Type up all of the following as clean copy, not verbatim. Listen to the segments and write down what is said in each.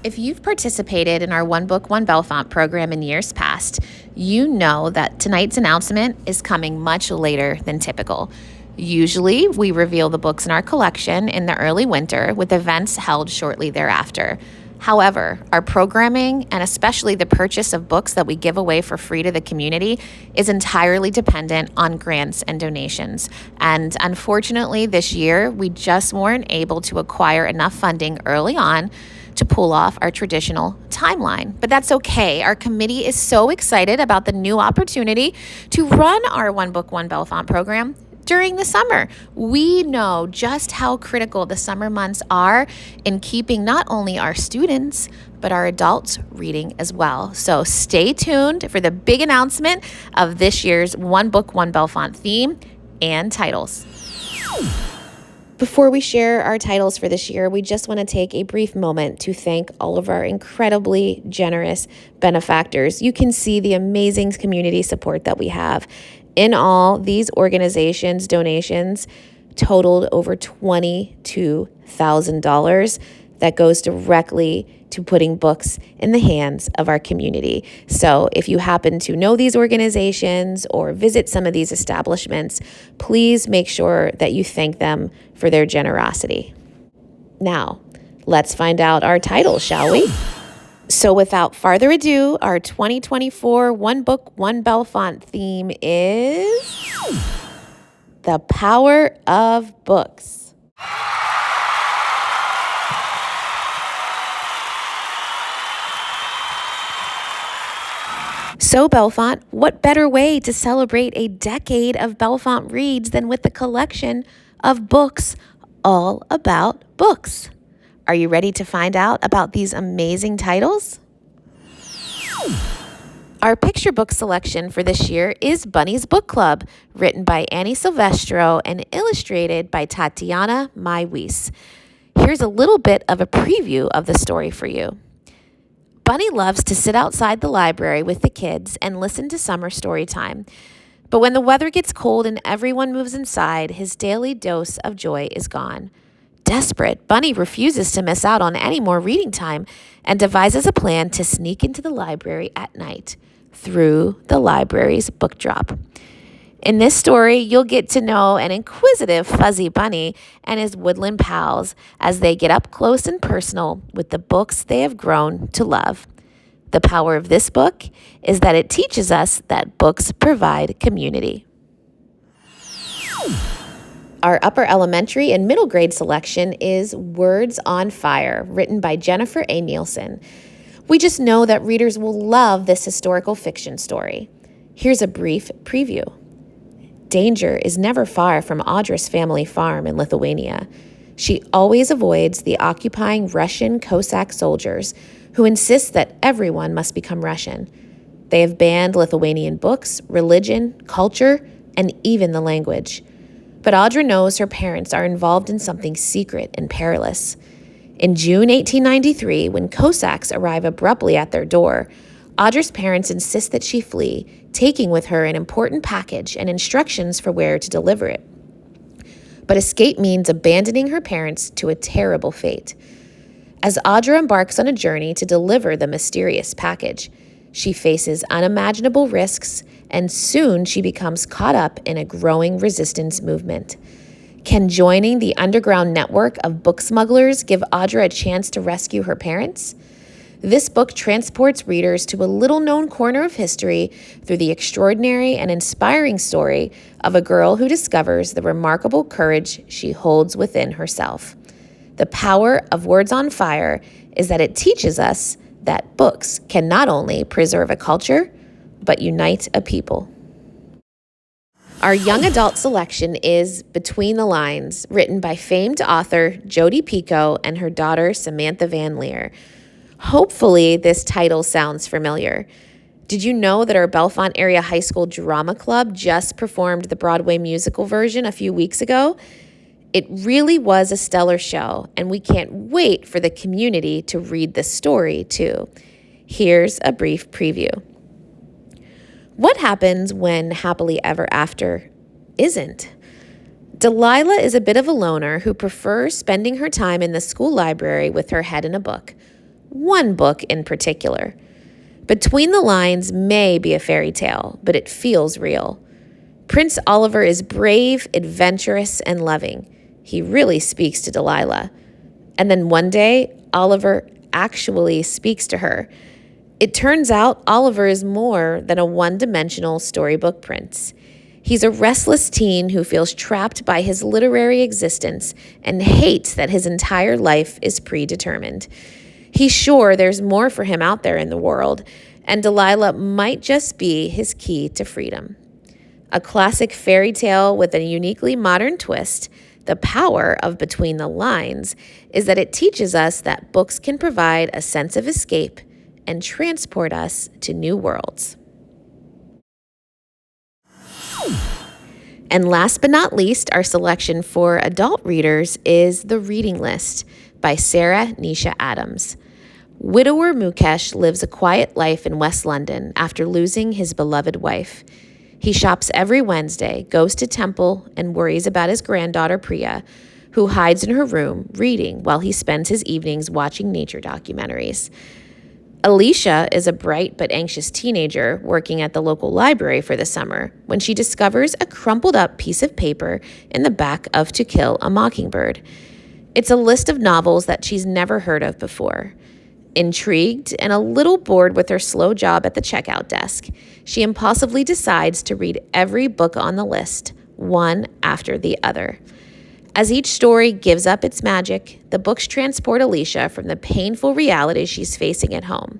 If you've participated in our One Book, One Bellefonte program in years past, you know that tonight's announcement is coming much later than typical. Usually, we reveal the books in our collection in the early winter, with events held shortly thereafter. However, our programming, and especially the purchase of books that we give away for free to the community, is entirely dependent on grants and donations. And unfortunately, this year, we just weren't able to acquire enough funding early on to pull off our traditional timeline. But that's okay. Our committee is so excited about the new opportunity to run our One Book, One Bellefonte program during the summer. We know just how critical the summer months are in keeping not only our students, but our adults reading as well. So stay tuned for the big announcement of this year's One Book, One Bellefonte theme and titles. Before we share our titles for this year, we just want to take a brief moment to thank all of our incredibly generous benefactors. You can see the amazing community support that we have. In all, these organizations' donations totaled over $22,000 that goes directly to putting books in the hands of our community. So if you happen to know these organizations or visit some of these establishments, please make sure that you thank them for their generosity. Now, let's find out our titles, shall we? So without further ado, our 2024 One Book, One Bellefonte theme is The Power of Books. So Bellefonte, what better way to celebrate a decade of Bellefonte Reads than with the collection of books all about books? Are you ready to find out about these amazing titles? Our picture book selection for this year is Bunny's Book Club, written by Annie Silvestro and illustrated by Tatiana Maiwis. Here's a little bit of a preview of the story for you. Bunny loves to sit outside the library with the kids and listen to summer story time. But when the weather gets cold and everyone moves inside, his daily dose of joy is gone. Desperate, Bunny refuses to miss out on any more reading time and devises a plan to sneak into the library at night through the library's book drop. In this story, you'll get to know an inquisitive fuzzy bunny and his woodland pals as they get up close and personal with the books they have grown to love. The power of this book is that it teaches us that books provide community. Our upper elementary and middle grade selection is Words on Fire, written by Jennifer A. Nielsen. We just know that readers will love this historical fiction story. Here's a brief preview. Danger is never far from Audra's family farm in Lithuania. She always avoids the occupying Russian Cossack soldiers who insist that everyone must become Russian. They have banned Lithuanian books, religion, culture, and even the language. But Audra knows her parents are involved in something secret and perilous. In June 1893, when Cossacks arrive abruptly at their door, Audra's parents insist that she flee, taking with her an important package and instructions for where to deliver it. But escape means abandoning her parents to a terrible fate. As Audra embarks on a journey to deliver the mysterious package, she faces unimaginable risks, and soon she becomes caught up in a growing resistance movement. Can joining the underground network of book smugglers give Audra a chance to rescue her parents? This book transports readers to a little-known corner of history through the extraordinary and inspiring story of a girl who discovers the remarkable courage she holds within herself. The power of Words on Fire is that it teaches us that books can not only preserve a culture, but unite a people. Our young adult selection is Between the Lines, written by famed author Jodi Picoult and her daughter Samantha Van Leer. Hopefully, this title sounds familiar. Did you know that our Bellefonte Area High School Drama Club just performed the Broadway musical version a few weeks ago? It really was a stellar show, and we can't wait for the community to read the story, too. Here's a brief preview. What happens when happily ever after isn't? Delilah is a bit of a loner who prefers spending her time in the school library with her head in a book. one book in particular. Between the Lines may be a fairy tale, but it feels real. Prince Oliver is brave, adventurous, and loving. He really speaks to Delilah. And then one day, Oliver actually speaks to her. It turns out Oliver is more than a one-dimensional storybook prince. He's a restless teen who feels trapped by his literary existence and hates that his entire life is predetermined. He's sure there's more for him out there in the world, and Delilah might just be his key to freedom. A classic fairy tale with a uniquely modern twist, the power of Between the Lines is that it teaches us that books can provide a sense of escape and transport us to new worlds. And last but not least, our selection for adult readers is The Reading List by Sarah Nisha Adams. Widower Mukesh lives a quiet life in West London after losing his beloved wife. He shops every Wednesday, goes to temple, and worries about his granddaughter Priya, who hides in her room reading while he spends his evenings watching nature documentaries. Alicia is a bright but anxious teenager working at the local library for the summer when she discovers a crumpled up piece of paper in the back of To Kill a Mockingbird. It's a list of novels that she's never heard of before. Intrigued and a little bored with her slow job at the checkout desk, she impulsively decides to read every book on the list, one after the other. As each story gives up its magic, the books transport Alicia from the painful reality she's facing at home.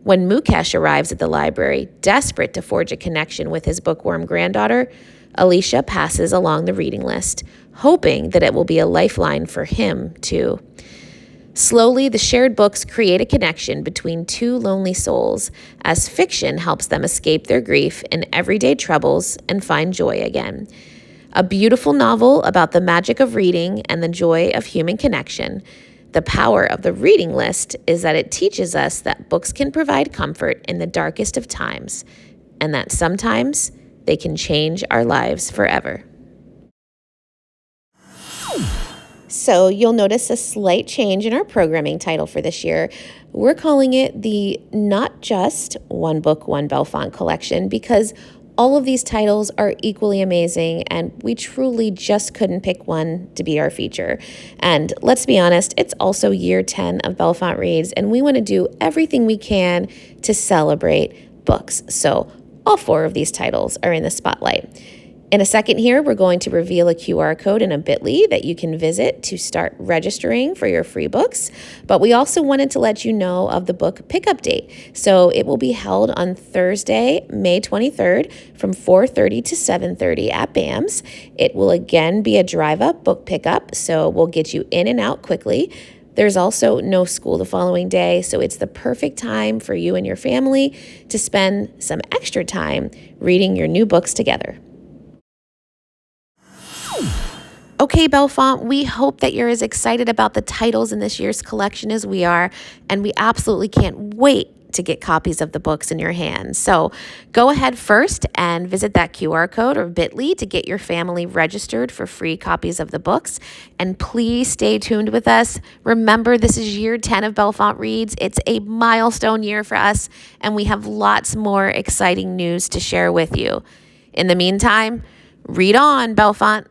When Mukesh arrives at the library, desperate to forge a connection with his bookworm granddaughter, Alicia passes along the reading list, hoping that it will be a lifeline for him, too. Slowly, the shared books create a connection between two lonely souls, as fiction helps them escape their grief and everyday troubles and find joy again. A beautiful novel about the magic of reading and the joy of human connection. The power of The Reading List is that it teaches us that books can provide comfort in the darkest of times, and that sometimes they can change our lives forever. So you'll notice a slight change in our programming title for this year. We're calling it the Not Just One Book, One Bellefonte collection because all of these titles are equally amazing and we truly just couldn't pick one to be our feature. And let's be honest, it's also year 10 of Bellefonte Reads and we want to do everything we can to celebrate books. So all 4 of these titles are in the spotlight. In a second here, we're going to reveal a QR code and a bit.ly that you can visit to start registering for your free books. But we also wanted to let you know of the book pickup date. So it will be held on Thursday, May 23rd from 4:30 to 7:30 at BAMS. It will again be a drive-up book pickup, so we'll get you in and out quickly. There's also no school the following day, so it's the perfect time for you and your family to spend some extra time reading your new books together. Okay, Bellefonte, we hope that you're as excited about the titles in this year's collection as we are, and we absolutely can't wait to get copies of the books in your hands. So go ahead first and visit that QR code or bit.ly to get your family registered for free copies of the books. And please stay tuned with us. Remember, this is year 10 of Bellefonte Reads. It's a milestone year for us, and we have lots more exciting news to share with you. In the meantime, read on, Bellefonte.